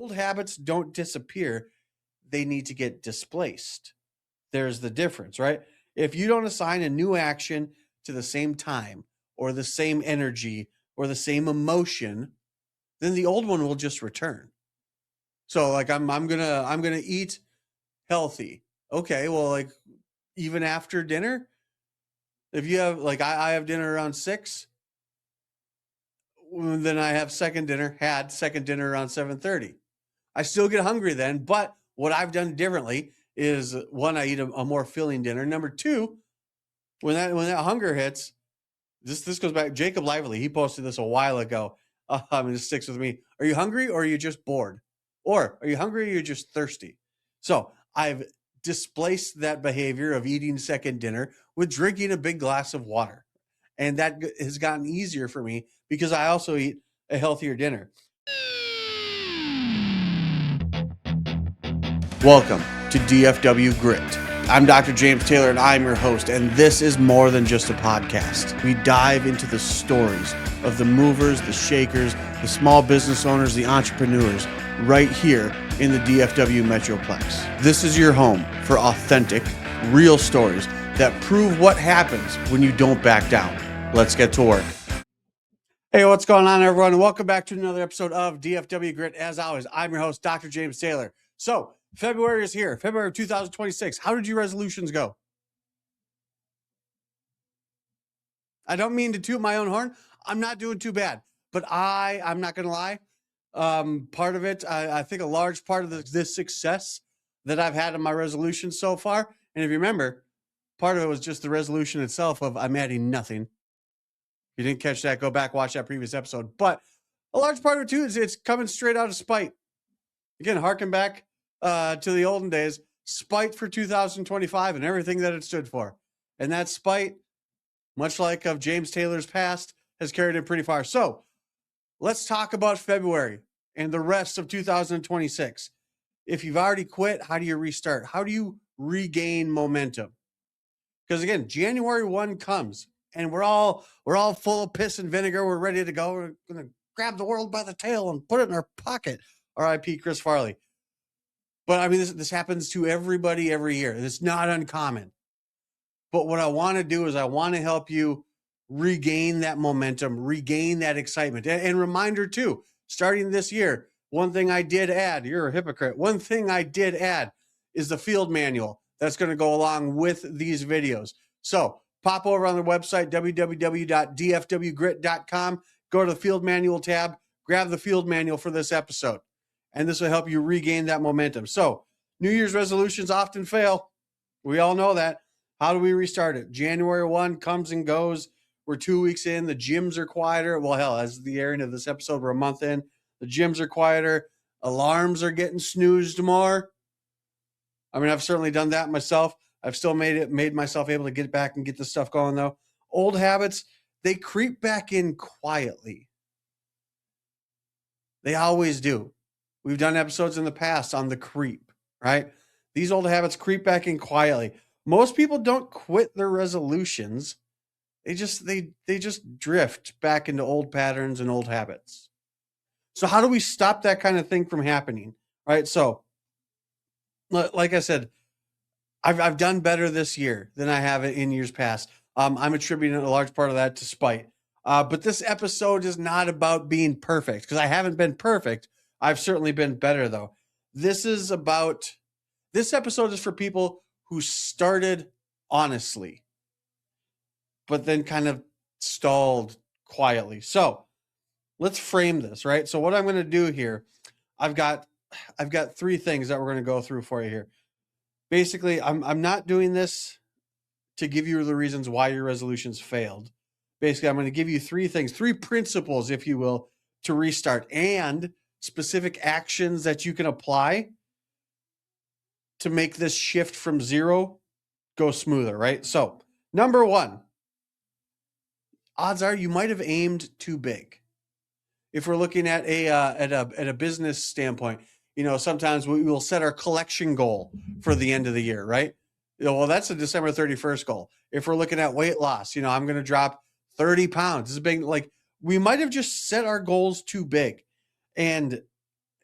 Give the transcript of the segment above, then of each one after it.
old habits don't disappear. They need to get displaced. There's the difference, right? If you don't assign a new action to the same time or the same energy or the same emotion, then the old one will just return. So like I'm gonna eat healthy. Okay, well, like even after dinner, if you have like I have dinner around 6, then I have had second dinner around 7:30. I still get hungry then, but what I've done differently is one, I eat a more filling dinner. Number two, when that hunger hits, this goes back. Jacob Lively, he posted this a while ago. It sticks with me. Are you hungry or are you just bored? Or are you hungry or you're just thirsty? So I've displaced that behavior of eating second dinner with drinking a big glass of water. And that has gotten easier for me because I also eat a healthier dinner. Welcome to DFW Grit. I'm Dr. James Taylor and I'm your host, and this is more than just a podcast. We dive into the stories of the movers, the shakers, the small business owners, the entrepreneurs, right here in the DFW Metroplex. This is your home for authentic, real stories that prove what happens when you don't back down. Let's get to work. Hey, what's going on, everyone? Welcome back to another episode of DFW Grit. As always, I'm your host, Dr. James Taylor. So, February is here, February of 2026. How did your resolutions go? I don't mean to toot my own horn. I'm not doing too bad, but I'm not going to lie. Part of it, I think a large part of this success that I've had in my resolutions so far, and if you remember, part of it was just the resolution itself of I'm adding nothing. If you didn't catch that, go back, watch that previous episode. But a large part of it too is it's coming straight out of spite. Again, harken back to the olden days, spite for 2025 and everything that it stood for. And that spite, much like of James Taylor's past, has carried it pretty far. So let's talk about February and the rest of 2026. If you've already quit, how do you restart? How do you regain momentum? Because again, January 1 comes and we're all full of piss and vinegar. We're ready to go. We're going to grab the world by the tail and put it in our pocket. R.I.P. Chris Farley. But I mean, this happens to everybody every year. It's not uncommon. But what I want to do is I want to help you regain that momentum, regain that excitement. And reminder too, starting this year, one thing I did add, you're a hypocrite. One thing I did add is the field manual that's going to go along with these videos. So pop over on the website, www.dfwgrit.com, go to the field manual tab, grab the field manual for this episode. And this will help you regain that momentum. So New Year's resolutions often fail. We all know that. How do we restart it? January 1 comes and goes. We're 2 weeks in. The gyms are quieter. Well, hell, as the airing of this episode, we're a month in. The gyms are quieter. Alarms are getting snoozed more. I mean, I've certainly done that myself. I've still made myself able to get back and get this stuff going, though. Old habits, they creep back in quietly. They always do. We've done episodes in the past on the creep, right? These old habits creep back in quietly. Most people don't quit their resolutions. They just drift back into old patterns and old habits. So how do we stop that kind of thing from happening? Right? So like I said, I've done better this year than I have in years past. I'm attributing a large part of that to spite. But this episode is not about being perfect because I haven't been perfect. I've certainly been better though. This episode is for people who started honestly, but then kind of stalled quietly. So let's frame this, right? So what I'm going to do here, I've got 3 things that we're going to go through for you here. Basically, I'm not doing this to give you the reasons why your resolutions failed. Basically, I'm going to give you 3 things, 3 principles, if you will, to restart and specific actions that you can apply to make this shift from 0 go smoother, right? So, number 1, odds are you might have aimed too big. If we're looking at a business standpoint, sometimes we will set our collection goal for the end of the year, right? Well, that's a December 31st goal. If we're looking at weight loss, I'm going to drop 30 pounds. This is big. Like we might have just set our goals too big. And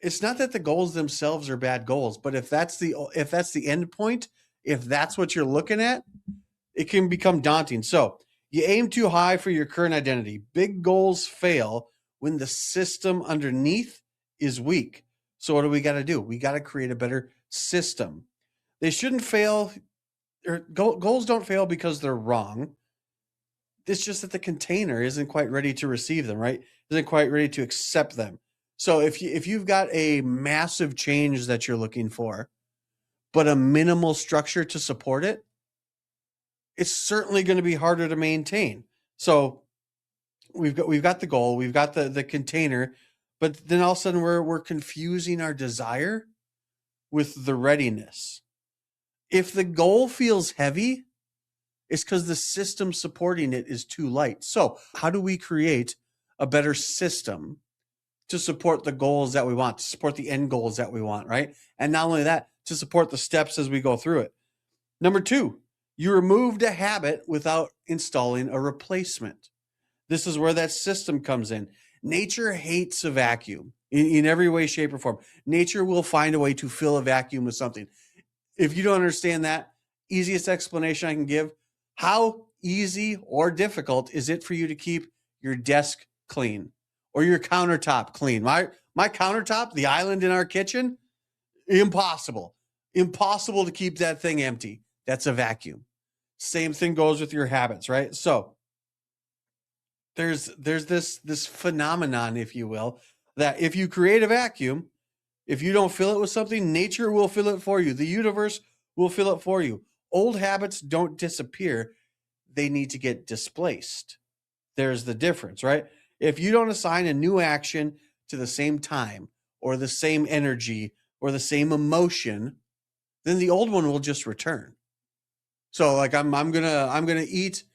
it's not that the goals themselves are bad goals, but if that's the end point, if that's what you're looking at, it can become daunting. So you aim too high for your current identity. Big goals fail when the system underneath is weak. So what do we got to do? We got to create a better system. They shouldn't fail, or goals don't fail because they're wrong. It's just that the container isn't quite ready to receive them, right? Isn't quite ready to accept them. So if you've got a massive change that you're looking for, but a minimal structure to support it, it's certainly going to be harder to maintain. So we've got the goal, we've got the container, but then all of a sudden we're confusing our desire with the readiness. If the goal feels heavy, it's because the system supporting it is too light. So how do we create a better system to support the goals that we want, to support the end goals that we want, right? And not only that, to support the steps as we go through it. Number 2, you removed a habit without installing a replacement. This is where that system comes in. Nature hates a vacuum in every way, shape, or form. Nature will find a way to fill a vacuum with something. If you don't understand that, easiest explanation I can give, how easy or difficult is it for you to keep your desk clean or your countertop clean? My countertop, the island in our kitchen, impossible. Impossible to keep that thing empty. That's a vacuum. Same thing goes with your habits, right? So there's this phenomenon, if you will, that if you create a vacuum, if you don't fill it with something, nature will fill it for you. The universe will fill it for you. Old habits don't disappear. They need to get displaced. There's the difference, right? If you don't assign a new action to the same time or the same energy or the same emotion, then the old one will just return. So like I'm gonna eat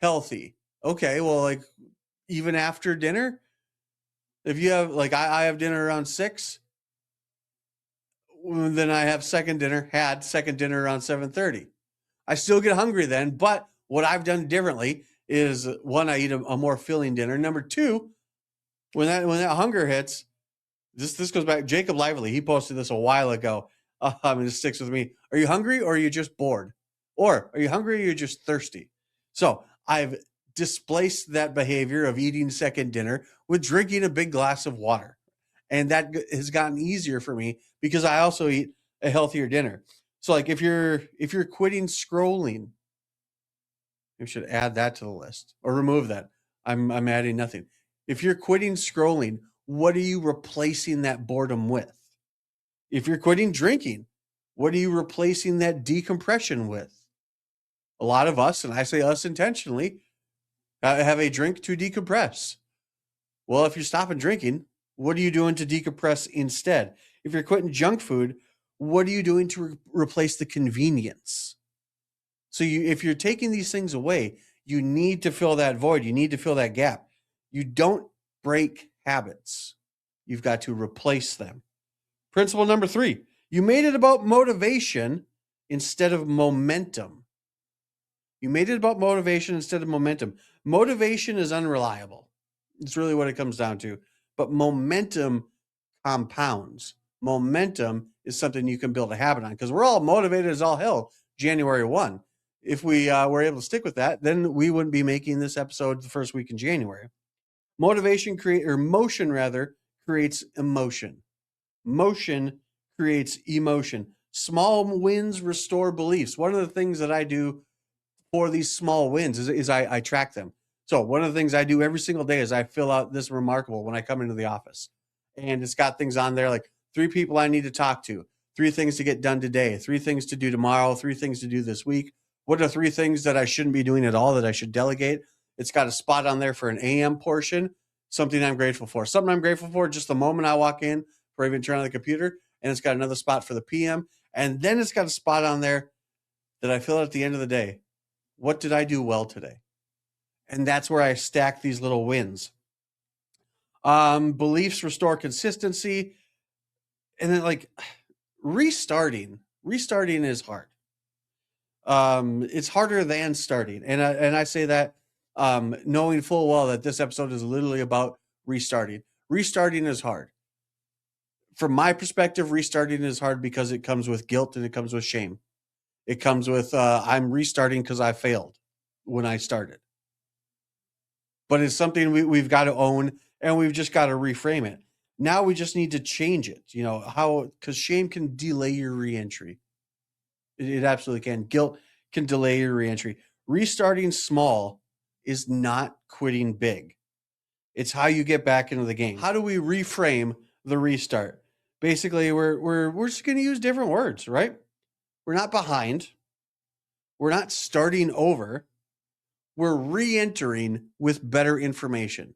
healthy. Okay, well, like even after dinner, if you have like I have dinner around 6, then I have second dinner around 7:30. I still get hungry then, but what I've done differently is, one, I eat a more filling dinner. Number 2, when that hunger hits, this goes back. Jacob Lively, he posted this a while ago. It sticks with me. Are you hungry or are you just bored? Or are you hungry or you're just thirsty? So I've displaced that behavior of eating second dinner with drinking a big glass of water. And that has gotten easier for me because I also eat a healthier dinner. So like if you're quitting scrolling, you should add that to the list or remove that. I'm adding nothing. If you're quitting scrolling, what are you replacing that boredom with? If you're quitting drinking, what are you replacing that decompression with? A lot of us, and I say us intentionally, have a drink to decompress. Well, if you're stopping drinking, what are you doing to decompress instead? If you're quitting junk food, what are you doing to replace the convenience? So if you're taking these things away, you need to fill that void. You need to fill that gap. You don't break habits. You've got to replace them. Principle number 3, you made it about motivation instead of momentum. You made it about motivation instead of momentum. Motivation is unreliable. It's really what it comes down to. But momentum compounds. Momentum is something you can build a habit on because we're all motivated as all hell January 1. If we were able to stick with that, then we wouldn't be making this episode the first week in January. Motion creates emotion. Motion creates emotion. Small wins restore beliefs. One of the things that I do for these small wins is I track them. So one of the things I do every single day is I fill out this remarkable when I come into the office. And it's got things on there like 3 people I need to talk to, 3 things to get done today, 3 things to do tomorrow, 3 things to do this week. What are 3 things that I shouldn't be doing at all that I should delegate? It's got a spot on there for an AM portion, something I'm grateful for. Something I'm grateful for just the moment I walk in or even turn on the computer. And it's got another spot for the PM. And then it's got a spot on there that I fill out at the end of the day. What did I do well today? And that's where I stack these little wins. Beliefs restore consistency. And then like restarting is hard. It's harder than starting. And I say that knowing full well that this episode is literally about restarting. Restarting is hard. from my perspective, restarting is hard because it comes with guilt and it comes with shame. It comes with I'm restarting because I failed when I started. But it's something we've got to own, and we've just got to reframe it. Now we just need to change it. Because shame can delay your reentry. It absolutely can. Guilt can delay your reentry. Restarting small is not quitting big. It's how you get back into the game. How do we reframe the restart? Basically, we're just going to use different words, right? We're not behind. We're not starting over. We're re-entering with better information.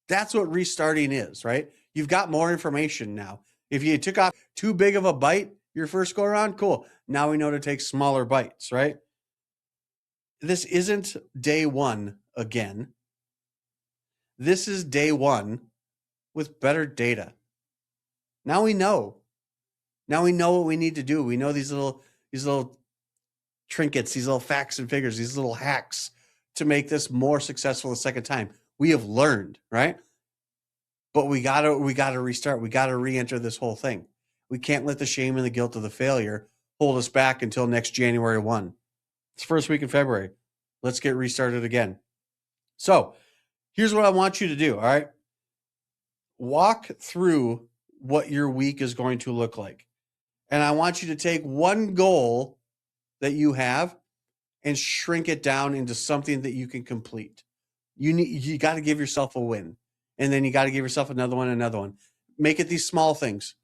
That's what restarting is, right? You've got more information now. If you took off too big of a bite your first go around, cool. Now we know to take smaller bites, right? This isn't day one again. This is day one with better data. Now we know. Now we know what we need to do. We know these little trinkets, these little facts and figures, these little hacks to make this more successful the second time. We have learned, right? But we gotta restart. We gotta re-enter this whole thing. We can't let the shame and the guilt of the failure hold us back until next January 1. It's first week in February. Let's get restarted again. So here's what I want you to do, all right? Walk through what your week is going to look like. And I want you to take one goal that you have and shrink it down into something that you can complete. You got to give yourself a win. And then you got to give yourself another one. Make it these small things.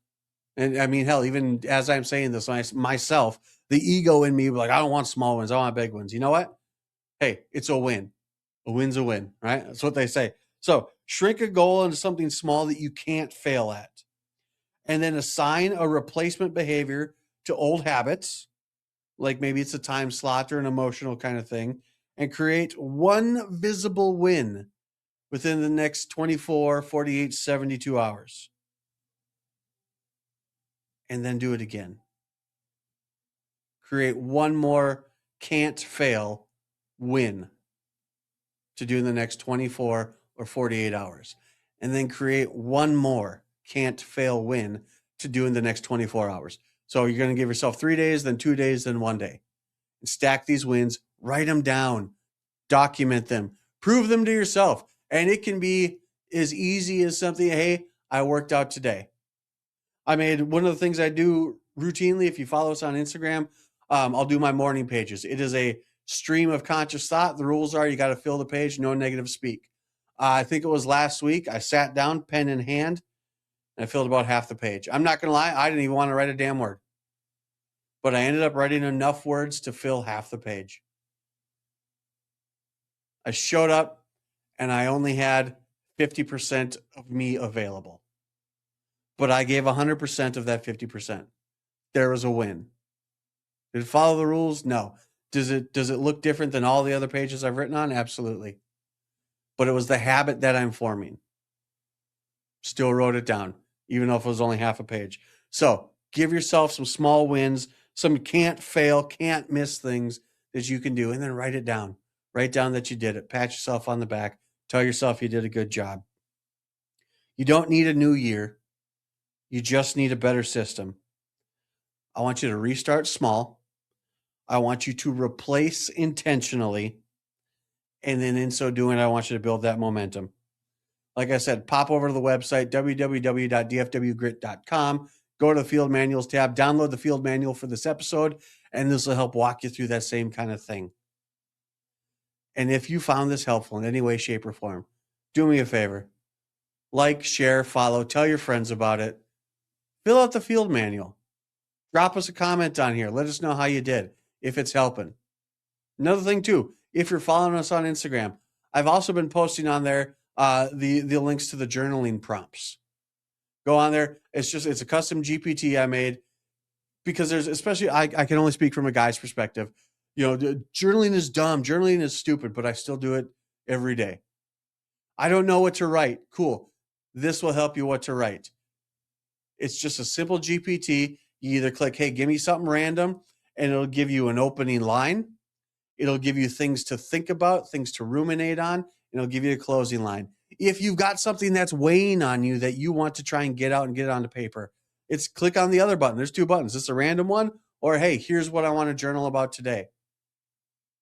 And I mean, hell, even as I'm saying this myself, the ego in me, like, I don't want small wins. I want big wins. You know what? Hey, it's a win. A win's a win, right? That's what they say. So shrink a goal into something small that you can't fail at. And then assign a replacement behavior to old habits. Like maybe it's a time slot or an emotional kind of thing. And create one visible win within the next 24, 48, 72 hours. And then do it again. Create one more can't fail win to do in the next 24 or 48 hours. And then create one more can't fail win to do in the next 24 hours. So you're going to give yourself 3 days, then 2 days, then 1 day. And stack these wins, write them down, document them, prove them to yourself. And it can be as easy as something, hey, I worked out today. I made one of the things I do routinely, if you follow us on Instagram, I'll do my morning pages. It is a stream of conscious thought. The rules are you got to fill the page, no negative speak. I think it was last week. I sat down, pen in hand, and I filled about half the page. I'm not going to lie. I didn't even want to write a damn word. But I ended up writing enough words to fill half the page. I showed up, and I only had 50% of me available. But I gave 100% of that 50%. There was a win. Did it follow the rules? No. Does it look different than all the other pages I've written on? Absolutely. But it was the habit that I'm forming. Still wrote it down, even though if it was only half a page. So give yourself some small wins, some can't fail, can't miss things that you can do, and then write it down. Write down that you did it. Pat yourself on the back. Tell yourself you did a good job. You don't need a new year. You just need a better system. I want you to restart small. I want you to replace intentionally. And then in so doing, I want you to build that momentum. Like I said, pop over to the website, www.dfwgrit.com. Go to the field manuals tab, download the field manual for this episode, and this will help walk you through that same kind of thing. And if you found this helpful in any way, shape, or form, do me a favor. Like, share, follow, tell your friends about it. Fill out the field manual. Drop us a comment on here. Let us know how you did, if it's helping. Another thing, too, if you're following us on Instagram, I've also been posting on there the links to the journaling prompts. Go on there. It's a custom GPT I made because there's, especially, I can only speak from a guy's perspective. Journaling is dumb. Journaling is stupid, but I still do it every day. I don't know what to write. Cool. This will help you what to write. It's just a simple GPT. You either click, hey, give me something random, and it'll give you an opening line. It'll give you things to think about, things to ruminate on, and it'll give you a closing line. If you've got something that's weighing on you that you want to try and get out and get it onto paper, it's click on the other button. There's 2 buttons. Is this a random one? Or, hey, here's what I want to journal about today.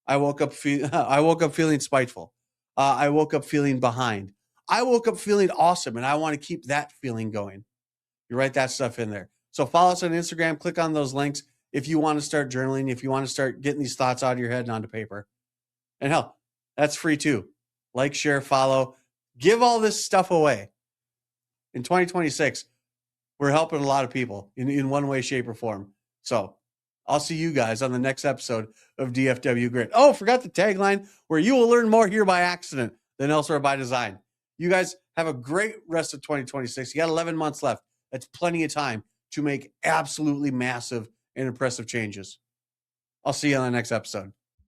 I woke up feeling spiteful. I woke up feeling behind. I woke up feeling awesome, and I want to keep that feeling going. You write that stuff in there. So follow us on Instagram. Click on those links if you want to start journaling, if you want to start getting these thoughts out of your head and onto paper. And hell, that's free too. Like, share, follow. Give all this stuff away. In 2026, we're helping a lot of people in one way, shape, or form. So I'll see you guys on the next episode of DFW Grit. Oh, forgot the tagline, where you will learn more here by accident than elsewhere by design. You guys have a great rest of 2026. You got 11 months left. That's plenty of time to make absolutely massive and impressive changes. I'll see you on the next episode.